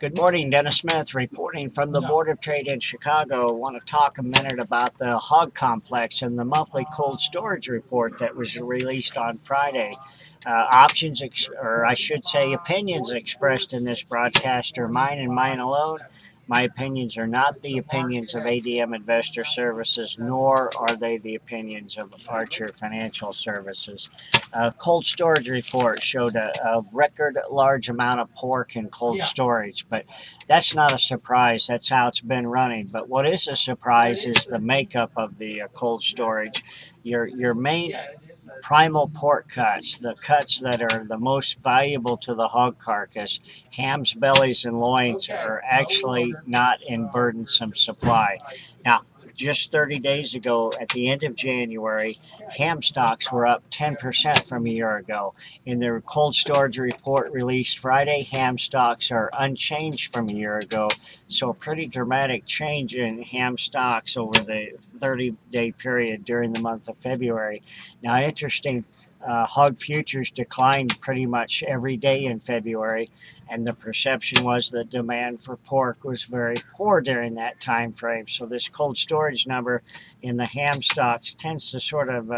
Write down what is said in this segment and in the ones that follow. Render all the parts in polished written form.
Good morning, Dennis Smith reporting from the Board of Trade in Chicago. I want to talk a minute about the hog complex and the monthly cold storage report that was released on Friday. Or I should say opinions expressed in this broadcast are mine and mine alone. My opinions are not the opinions of ADM Investor Services, nor are they the opinions of Archer Financial Services. Cold storage report showed a record large amount of pork in cold storage, but that's not a surprise. That's how it's been running. But what is a surprise is the makeup of the cold storage. Your main primal pork cuts, the cuts that are the most valuable to the hog carcass, hams, bellies, and loins, are actually not in burdensome supply. Now, just 30 days ago, at the end of January, ham stocks were up 10% from a year ago. In the cold storage report released Friday, ham stocks are unchanged from a year ago. So a pretty dramatic change in ham stocks over the 30-day period during the month of February. Now, interesting, hog futures declined pretty much every day in February, and the perception was that demand for pork was very poor during that time frame. So this cold storage number in the ham stocks tends to sort of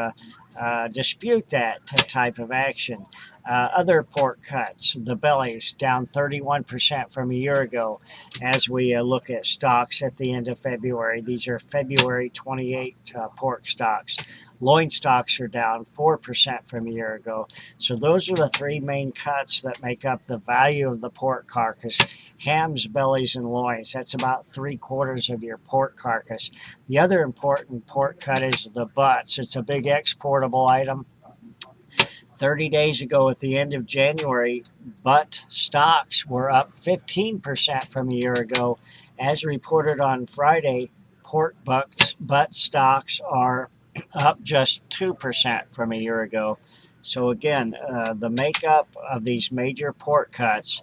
dispute that type of action. Other pork cuts, the bellies down 31% from a year ago. As we look at stocks at the end of February, these are February 28 pork stocks. Loin stocks are down 4% from a year ago. So those are the three main cuts that make up the value of the pork carcass: hams, bellies, and loins. That's about 3/4 of your pork carcass. The other important pork cut is the butts. It's a big exportable item. 30 days ago, at the end of January, butt stocks were up 15% from a year ago. As reported on Friday, pork butt stocks are up just 2% from a year ago. So again, the makeup of these major pork cuts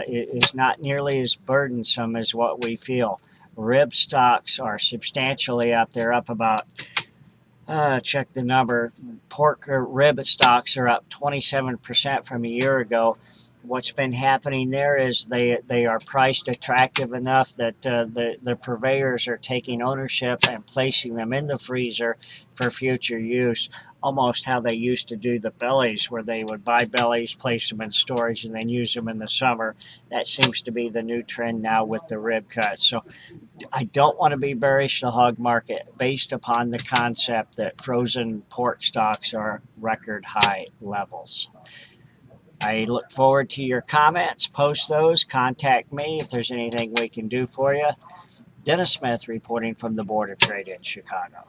is not nearly as burdensome as what we feel. Rib stocks are substantially up. They're up about check the number. Pork rib stocks are up 27% from a year ago. What's been happening there is they are priced attractive enough that the purveyors are taking ownership and placing them in the freezer for future use, almost how they used to do the bellies, where they would buy bellies, place them in storage, and then use them in the summer. That seems to be the new trend now with the rib cuts. So I don't want to be bearish the hog market based upon the concept that frozen pork stocks are record high levels. I look forward to your comments. Post those. Contact me if there's anything we can do for you. Dennis Smith reporting from the Board of Trade in Chicago.